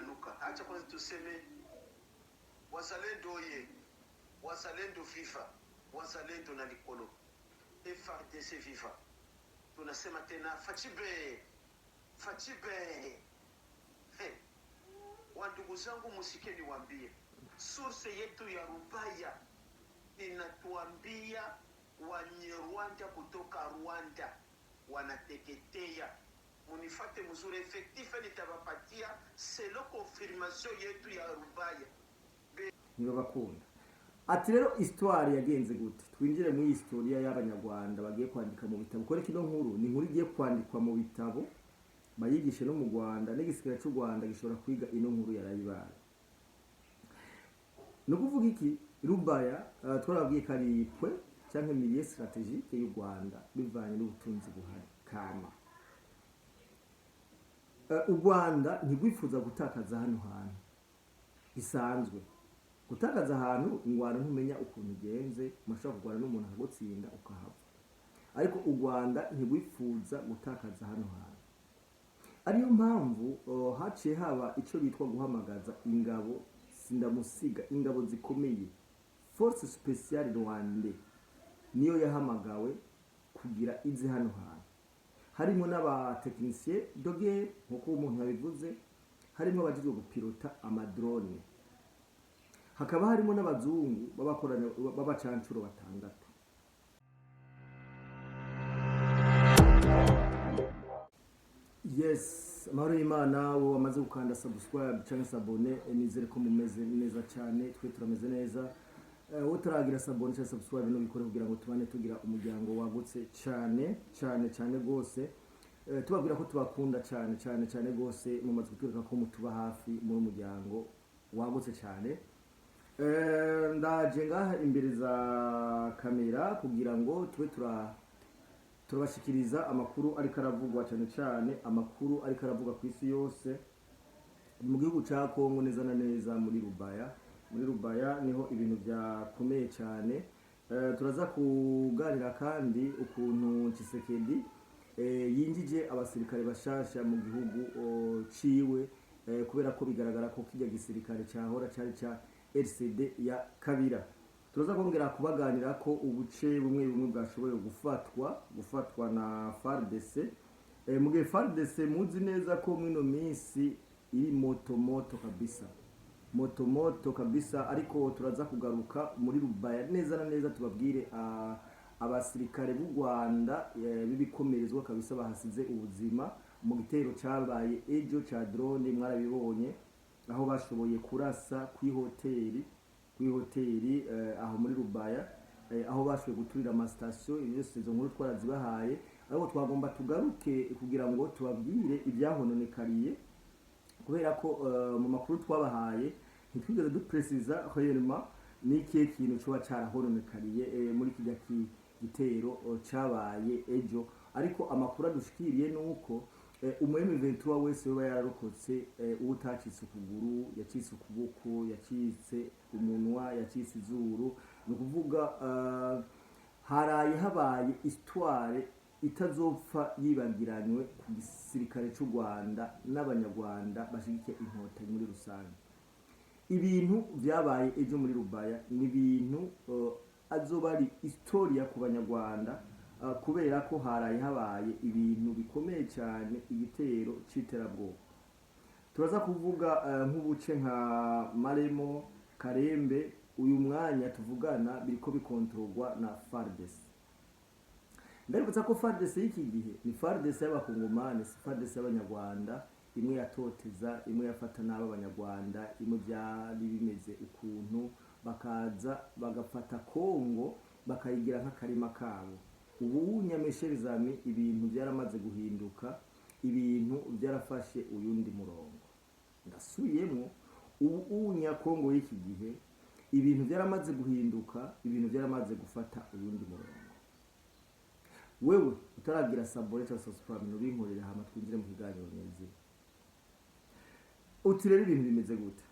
inanuka. Acha kwanza tuseme wazalendo oye, wazalendo FIFA, wazalendo na likolo, FARDC FIFA. Tunasema tena Fachibe, Fachibe. Hey, wandugu zangu musike niwaambie, source yetu ya Rubaya inatuambia Wanyarwanda kutoka Rwanda wanateketea. Munifate mzuri, effectif nitabapatia selo confirmation yetu ya Rubaya. Niba bakunda. Ati rero histoire yagenze gute? Twinjire mu historia y'abanyarwanda bagiye kwandika mu bitabo. Kore kino nkuru ni nkuru igiye kwandikwa mu bitabo. Bayigishe no mu Rwanda, n'igisikira cy'u Rwanda gishobora kwiga ino nkuru yarayibaye. No kuvuga iki? Rubaya twarabwiye karipwe cyangwa milieu strategique y'u Rwanda bivanye n'ubutunzi buhari kama. U Rwanda ntigwifuza gutakaza hano hantu bisanzwe. Gutakaza ahantu ingwano ntumenya ukuntu ugenze, mashaka kugwana n'umuntu agutsinda ukahava. Ariko u Rwanda ntigwifuza gutakaza hano hantu. Ariyo mpamvu haciye haba ico bitwa guhamagaza ingabo sindamusiga, ingabo zikomeye, Force Spéciale Rwandais niyo yahamagawe kugira ize hano hantu. Harimo n'abatekinisiye doge nkuko umuntu yabivuze, harimo abajijwe gupilota amadrone, hakaba harimo n'abazungu babakoranya babacancuro batandatu. Yes, amahoro y'Imana wo wamaze gukanda subscribe cyangwa s'abone, nizere ko mumeze neza cyane, twe turameze neza. Wowe turagira s'abone cyangwa subscribe no bikore kugira ngo tubane tugira umuryango wagutse cyane gose. Tubabwira ko tubakunda cyane gose, mumaze kutureka ko mutuba hafi muri umuryango wagutse cyane. Ndaje ngaha imbere za kamera kugira ngo tube turabashikiriza amakuru ariko aravugwa cyane, amakuru ariko aravugwa ku isi yose mu gihugu cya Kongo, neza na neza muri Rubaya. Muri Rubaya niho ibintu byakomeye cyane. Turaza kuganira kandi ukuntu Tshisekedi yinjije abasirikare bashasha mu gihugu ciwe, kubera ko bigaragara ko kijya gisirikare cyahora cyari cya RCD ya Kabira. Turaza kongera kubaganira ko ubuce bumwe bwashoboye gufatwa na FARDC. Mu gihe FARDC muzi neza ko mwino minsi iri moto kabisa, ariko turaza kugaruka muri Rubaya neza na neza tubabwire abasirikare b'u Rwanda bibikomerezwa kabisa bahasize ubuzima mu gitero cyabaye ejo ca drone, mwarabibonye aho bashoboye kurasa kwihoteli aho muri Rubaya, aho bashoboye guturira amastation. Byose izo nkuru twarazibahaye, ariko twagomba tugaruke kugira ngo tubabwire ibyahononekariye, kubera ko mu makuru twabahaye ntitwigeze dupresiza réellement n'ikihe kintu cyoba carahononekariye muri kijya gitero cyabaye ejo. Ariko amakuru adushikiriye nuko umu-M23 wese we yararokotse, utacitse ukuguru, yacitse ukuboko, yacitse umunwa, yacitse izuru. Ni ukuvuga haraye habaye histoire itazopfa yibagiranywe ku gisirikare cy'u Rwanda n'abanyarwanda bashigikiye inkotanyi muri rusange. Ibintu byabaye ejo muri Rubaya ni ibintu azoba ari historia ku banyarwanda, kubera ko haraye habaye ibintu bikomeye cyane, igitero c'iterabwoba. Turaza kuvuga nk'ubuce nka Maremo, Karembe, uyu mwanya tuvugana biriko bikontrolwa na FARDC. Ndaributsa ko FARDC y'iki gihe ni FARDC y'abakongomani, si FARDC y'abanyarwanda, imwe yatoteza, imwe yafata n'aba abanyarwanda, imwe byari bimeze ukuntu bakaza bagafata Kongo bakayigira nk'akarima kabo. Ubu nyamesherizami ibintu byaramaze guhinduka, ibintu byarafashe uyundi murongo. Ndasubiyemo, ubu Kongo y'iki gihe ibintu byaramaze guhinduka, ibintu byaramaze gufata uyundi murongo. Wewe utaragira sabone cyangwa subscribe no binkorera hama twinjire mu kiganiro neza. Utirere ibintu bimeze gute?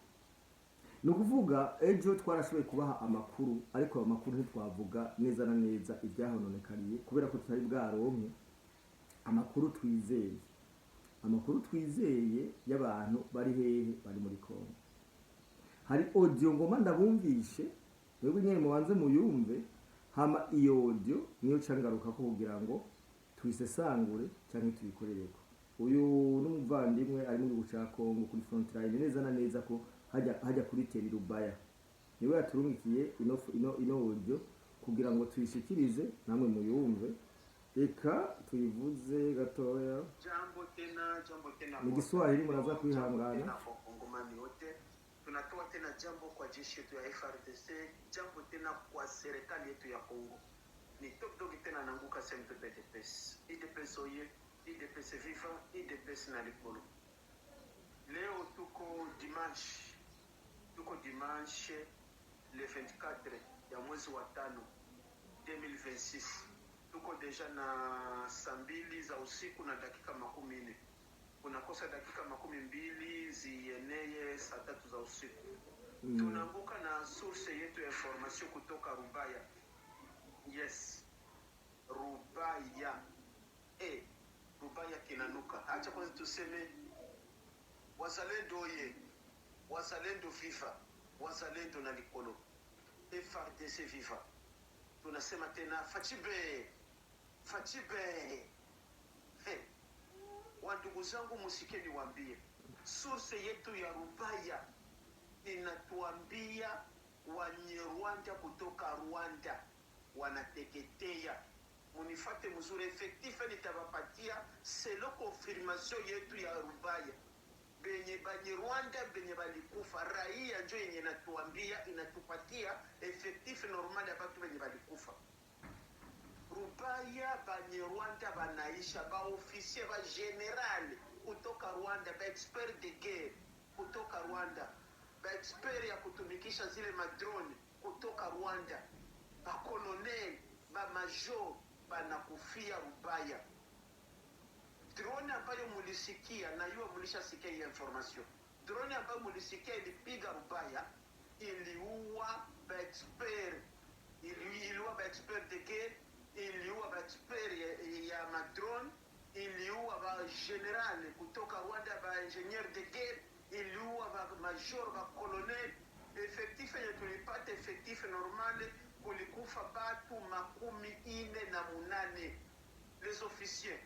No kuvuga ejo twarashoboye kubaha amakuru, ariko amakuru ntitwavuga neza na neza ibyahononekariye kubera ko tutari bwaronke amakuru twizeye. amakuru twizeye y'abantu bari hehe, bari muri Kongo. Hari audio ngoma ndabumvishe, mwebwe nyene mubanze muyumve, hama iyo audio niyo cangaruka ko kugira ngo tuyisesangure canke tuyikorereko. Uyu n'umuvandimwe ari mu gihugu ca Kongo kuri front line neza na neza ko hajya kuri Teri Rubaya. Niwe yaturungikiye ino audio kugira ngo tuyishikirize namwe muyumve. Eka tuivuze gatoya. Jambo tena ni Kiswahili, mnaanza kuihangana. Wakongomani wote tunatoa tena jambo kwa jeshi yetu ya FARDC, jambo tena kwa serikali yetu ya Kongo. Ni top dog tena nanguka sempe PDPS. IDPS oye, IDPS viva, IDPS na likolo. Leo tuko dimanche le 24 ya mwezi wa 5 2026. Tuko deja na saa 2 za usiku na dakika 40. Unakosa dakika 20 zieneye saa 3 za usiku. Tunanguka na source yetu ya information kutoka Rubaya. Yes. Rubaya. Rubaya kinanuka. Acha kwanza tuseme wazalendo oye. Wazalendo viva. Wazalendo na likolo. FARDC viva. Tunasema tena Fachibe. Wandugu zangu musikie niwaambie. Source yetu ya Rubaya inatuambia Wanyarwanda kutoka Rwanda wanateketea. Munifate mzuri, effectif nitabapatia selo confirmation yetu ya Rubaya. Benye Banyarwanda benye balikufa, raia njo yenye natuambia, inatupatia effectif normal ya batu benye balikufa. Rubaya Banyarwanda banaisha, ba officier ba general kutoka Rwanda, ba expert de guerre kutoka Rwanda, ba expert ya kutumikisha zile madrone kutoka Rwanda, ba colonel, ba major banakufia Rubaya. Drone ambayo mulisikia na yua mulishasikia hii information. Drone ambayo mulisikia ilipiga Rubaya, iliua ba expert, iliua ba expert de guerre, iliua ba expert ya madrone, iliua ba general kutoka Rwanda, ba ingénieur de guerre, iliua ba major, ba colonel. Effectif ya tulipata effectif normal kulikufa batu 48. Les officiers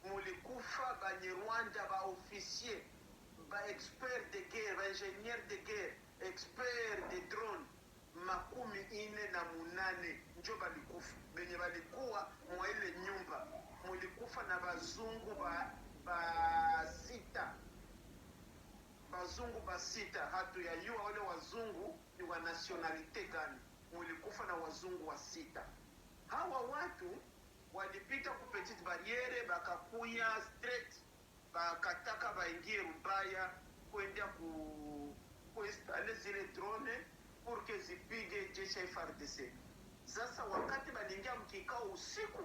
mulikufa Banyarwanda, ba officier, ba expert de guerre, ba ingénieur de guerre, expert de drone 48 njo balikufa. Benye balikuwa mwa ile nyumba mulikufa na bazungu basita. Hatu ya yua wale wazungu ni wa nationalite gani. Mulikufa na wazungu wa 6. Hawa watu walipita ku petite barriere, bakakuya straight, bakataka baingie Rubaya kwenda kuinstale zile drone pour que zipige jeshi ya FARDC. Sasa wakati balingia mkikao usiku,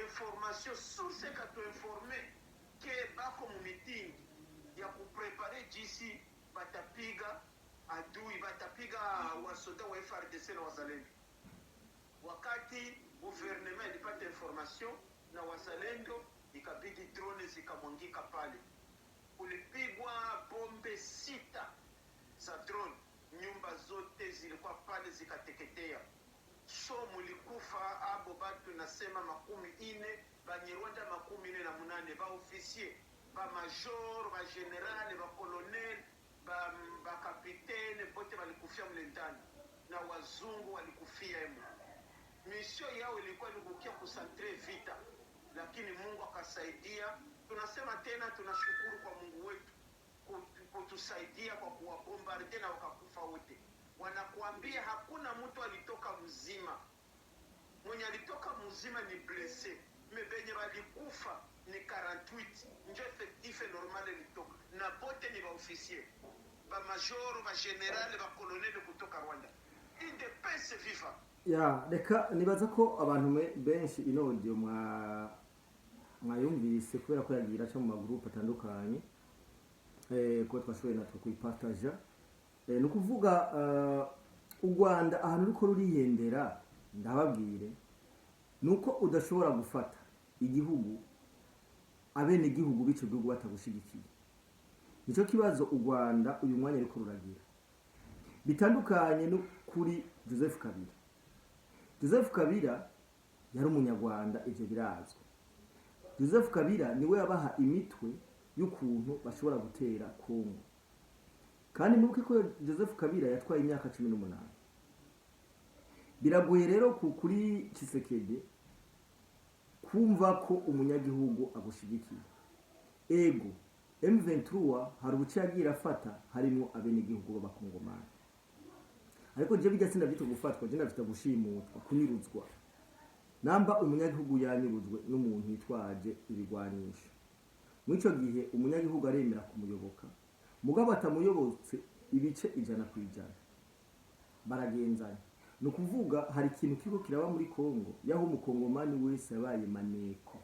information source katuinforme ke bako mu meeting ya kuprepare jinsi batapiga adui, batapiga wasoda wa FARDC na wazalendo. Wakati gouvernement ilipata information na wazalendo, ikabidi drone zikamwangika pale. Kulipigwa bombe 6 za drone, nyumba zote zilikuwa pale zikateketea. So mulikufa abo batu nasema 40, Banyarwanda 48, ba officier, ba major, ba general, ba colonel, ba kapitene bote balikufia mle ndani, na wazungu walikufia emo. Mission yao ilikuwa ni kukia kusantre vita, lakini Mungu akasaidia. Tunasema tena tunashukuru kwa Mungu wetu kutusaidia kwa kuwabombarde na wakakufa wote. Wanakuambia hakuna mtu alitoka mzima. Mwenye alitoka mzima ni blessé. Mebenye walikufa ni 48. Njo effectif normal ilitoka. Na bote ni ba officier, ba major, ba general, ba colonel kutoka Rwanda. IDPS viva. Ya, reka nibaza ko abantu benshi ino audio mwayumvise kubera ko yagira cyo mu magroup atandukanye. Ko twashoboye natwe kuyipartager. Ni ukuvuga u Rwanda ahantu ruko ruriyendera, ndababwire nuko udashobora gufata igihugu abene gihugu bico gihugu batagushigikiye. Nico kibazo u Rwanda uyu mwanya ariko ruragira, bitandukanye no kuri Joseph Kabila. Joseph Kabila yari umunyarwanda, ivyo birazwi. Joseph Kabila niwe yabaha imitwe y'ukuntu bashobora gutera Kongo, kandi mubuke ko Joseph Kabila yatwaye imyaka 18. Biragoye rero kuri Tshisekedi kumva ko umunyagihugu agushigikiye. Ego M23 hari ubuce yagira afata harimo abenegihugu b'abakongomani, ariko je bijya sinda bito gufatwa, je ndafite gushimutwa, kunyuruzwa. Namba umunyagihugu yanyuruzwe n'umuntu yitwaje ibigwanisho, mwico gihe umunyagihugu aremera kumuyoboka, mugabo atamuyobotse ibice 100%, baragenzanya. No kuvuga hari ikintu kiko kiraba muri Kongo, yaho umukongomani wese yabaye maneko.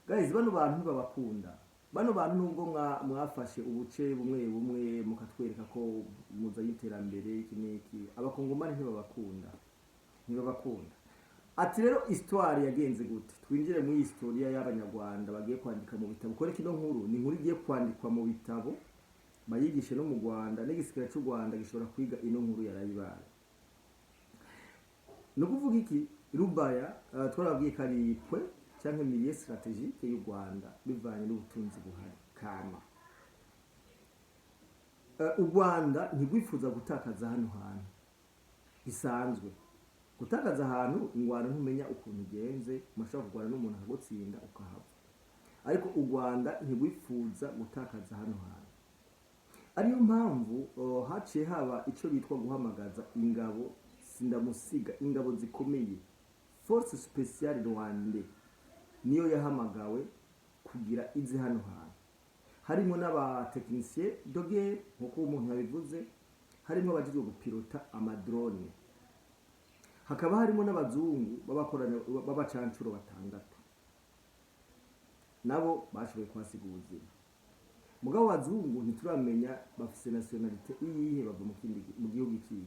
Guys, bano bantu babakunda, bano bantu nubwo mwafashe ubuce bumwe bumwe mukatwereka ko muza yiterambere ikiniki, abakongomani ntibabakunda. Ati rero histoire yagenze gute? Twinjire mu historia y'abanyarwanda bagiye kwandika mu bitabo. Kore kino nkuru ni inkuru igiye kwandikwa mu bitabo, bayigishe no mu Rwanda, n'igisikira cy'u Rwanda gishobora kwiga ino nkuru yarayibaye. No kuvuga iki? Rubaya twarabwiye karipwe cyangwa milieu strategique y'u Rwanda bivanye n'ubutunzi buhari kama. U Rwanda ntigwifuza gutakaza hano hantu bisanzwe. Gutakaza ahantu ingwano ntumenya ukuntu ugenze, mashaka kugwana n'umuntu akagutsinda ukahava. Ariko u Rwanda ntigwifuza gutakaza hano hantu. Ariyo mpamvu haciye haba ico bitwa guhamagaza ingabo sindamusiga, ingabo zikomeye, force spéciale Rwanda niyo yahamagawe kugira ize hano hantu. Harimo n'abatekinisiye doge nkuko umuntu yabivuze, harimo abajijwe gupilota amadrone, hakaba harimo n'abazungu babakoranya babacancuro 6 nabo bashoboye kwasiga ubuzima. Mugabo wazungu ntituramenya bafise nationalité iyihe, bava mu gihugu kiyi.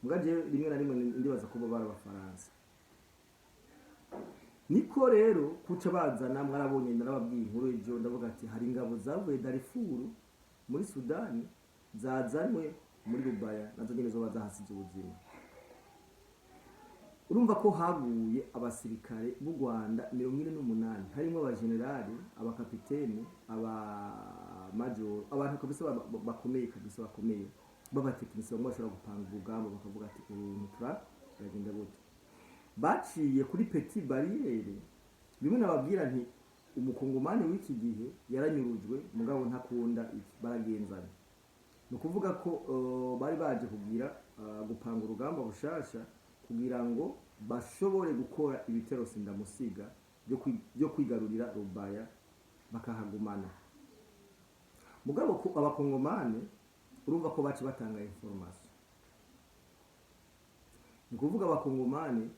Mugaje rimwe na rimwe ndibaza ko baba abafaransa. Niko rero kuca bazana, mwarabonye narababwiye inkuru ejo, ndavuga ati hari ingabo zavuye Darfur muri Sudani zazanwe muri Rubaya, nazo nyene zo bazahasize ubuzima. Urumva ko haguye abasirikare b'u Rwanda 48, harimo abagenerali, abakapiteni, major, abantu kabisa bakomeye kabisa, bakomeye babatekinisi bamwe bashobora gupanga urugamba bakavuga ati urutura yagenda gute. Baciye kuri Petit Barriere, bimwe nababwira nti umukongomani w'iki gihe yaranyurujwe, mugabo ntakunda iki, baragenzana. No kuvuga ko bari baje kugira gupanga urugamba bushasha kugira ngo bashobore gukora ibitero sindamusiga byo kwigarurira Rubaya bakahagumana. Mugabo ko abakongomane urumva ko baci batanga information. Ni kuvuga abakongomane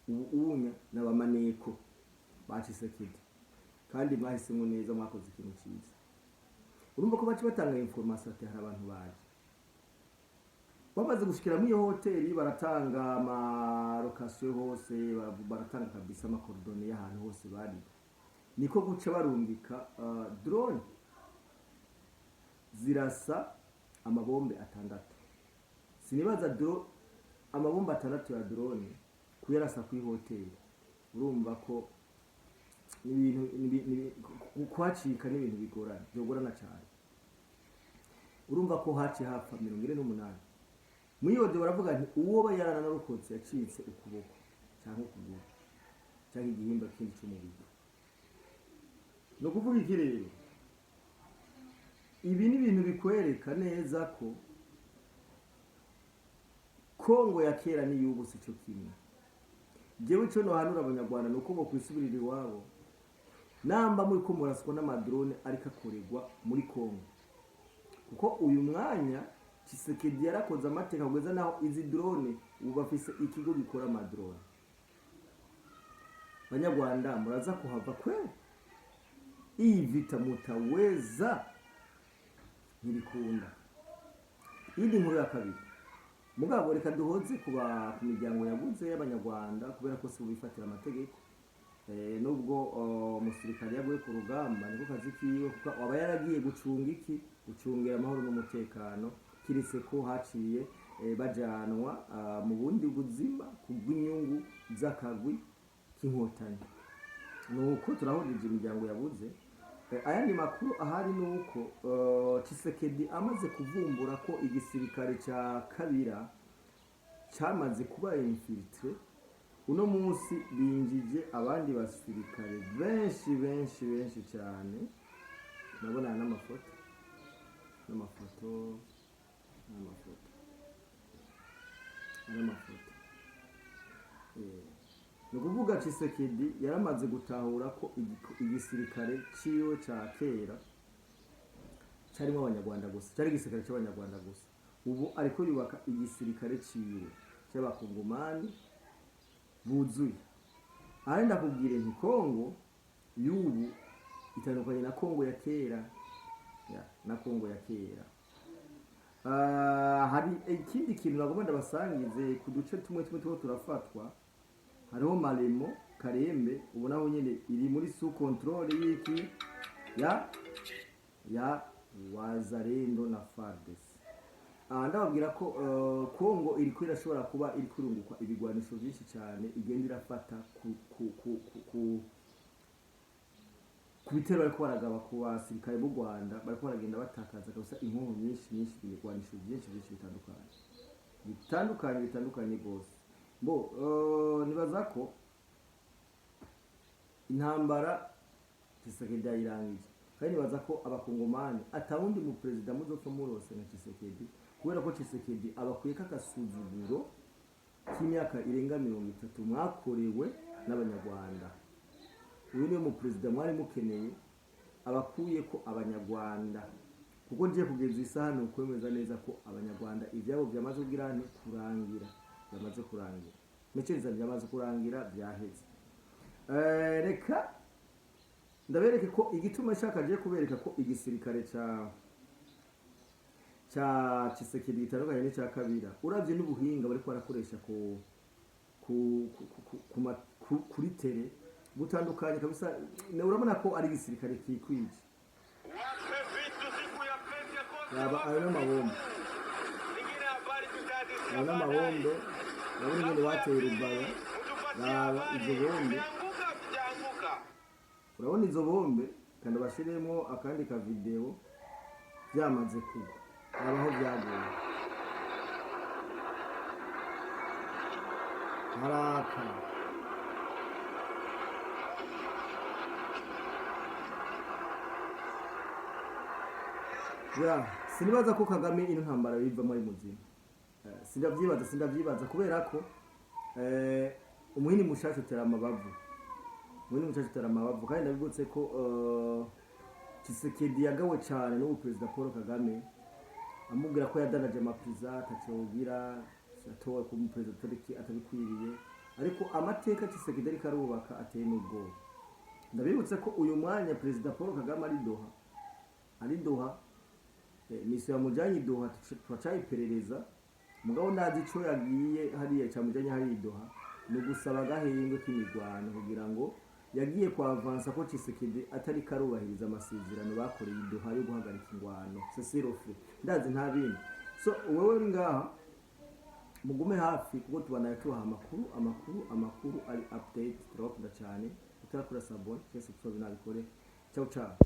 ubunya n'abamaneko bacisekedi, kandi mwahisemwe neza, mwakoze ikintu cyiza. Urumva ko baci batanga information ati hari abantu baje. Bamaze gushikira mu iyo hoteli baratanga ama location hose, baratanga kabisa amakordone y'ahantu hose bari. Niko guca barungika drone zirasa amabombe 6. Sinibaza amabombe 6 ya drone kuyarasa ku hoteli. Urumva ko kwacika n'ibintu bigorana cyane. Urumva ko haci hafa 48. Muyode baravuga nti uwo bayarana narukotse yacitse ukuboko cyangwa ukuguru cyangwa igihimba kindi cy'umubiri. No kuvuga iki rero, ibi ni ibintu bikwereka neza ko Kongo ya kera ni yubuse cyo kimwe. Jewe cyo no hanura abanyarwanda nuko bo kwisubirira iwabo, namba muri ko muraswa n'amadrone ariko akoregwa muri Kongo, kuko uyu mwanya Tshisekedi yarakoze amateka kugeza naho izi drone ubafise ikigo gikora amadrone. Banyarwanda muraza kuhava kwe, iyi vita mutaweza ntibikunda. Yindi nkuru ya kabiri, mugabo reka duhoze ku miryango yaguze y'abanyarwanda kubera ko si ubifatira amategeko. nubwo umusirikare yaguye ku rugamba niko kazi kiwe kuko aba yaragiye gucungira amahoro n'umutekano kiretse ko haciye bajanwa mu bundi buzima kubw'inyungu z'akagwi k'inkotanyi. Nuko turahurije imiryango yabuze. Ayandi makuru ahari nuko Tshisekedi amaze kuvumbura ko igisirikare ca Kabila cyamaze kuba infiltre, uno munsi binjije abandi basirikare benshi cyane. Nabona n'amafoto ni ukuvuga Tshisekedi yaramaze gutahura ko igisirikare ciwe ca kera cyarimo abanyarwanda gusa, cyari igisirikare cy'abanyarwanda gusa. Ubu ariko yubaka igisirikare ciwe cy'abakongomani buzuye. Ahandi ndakubwire nti Kongo y'ubu itandukanye na Kongo ya kera, na Kongo ya kera. Hari ikindi kintu nagomba ndabasangize ku duce tumwe two turafatwa. Hariho Maremo, Karembe, ubonaho nyine iri muri sous contrôle y'iki ya Wazalendo na FARDC. Ndababwira ko Kongo iri irashobora kuba iri kurungukwa ibigwanisho byinshi cyane igenda irafata ku bitero bariko baragaba ku basirikare b'u Rwanda, bariko baragenda batakaza kabisa inkoho nyinshi ibigwanisho byinshi bitandukanye gose. Nibaza ko intambara Tshisekedi yayirangije, kandi nibaza ko abakongomani atawundi mu president muzopfa murose na Tshisekedi, kubera ko Tshisekedi abakwiye kakasuzuguro k'imyaka irenga 30 mwakorewe n'abanyarwanda. Uyu niwe mu president mwari mukeneye, abakuye ko abanyarwanda, kuko ngiye kugeza isaha ni ukwemeza neza ko abanyarwanda ibyabo byamaze kurangira, byamaze kurangira byaheze. Reka ndabereke ko igituma nshakaje kubereka ko igisirikare ca Tshisekedi gitandukanye n'icya Kabila, uravye n'ubuhinga bariko barakoresha kuri tele butandukanye kabisa. Urabona ko ari igisirikare kikwije. Yaba ayo n'amabombo, urabona nyine bateye Rubaya. Yaba izo bombe, urabona izo bombe, kandi bashiremo akandi ka video byamaze kugwa. Abaho byaguye haraka. Sinibaza ko Kagame ino ntambara bivamo ari muzima. Sindavyibaza kubera ko umuhini mushasha utera amabavu. Kandi nabigutse ko Tshisekedi yagawe cyane no Perezida Paul Kagame, amubwira ko yadanaje amapriza atacyogira, atowe ko umuperezida atabikwiriye. Ariko amateka Tshisekedi ariko arubaka ateye n'ubwoba. Ndabibutse ko uyu mwanya Perezida Paul Kagame ari Doha, misi yamujanye Doha, turacayiperereza. Mugabo ndazi ico yagiye hariya camujanye hari Doha, ni gusaba agahenge k'imigwano kugira ngo yagiye kwa avansa ko Tshisekedi atari karubahiriza amasezerano bakoreye Doha yo guhagarika ingwano. Cecirofe ndazi nta bindi. So wewe uri ngaha mugume hafi kuko tubanaye tuha amakuru ari update. Turabakunda cyane, utarakora sabone cyese tubinabikore. Ciao.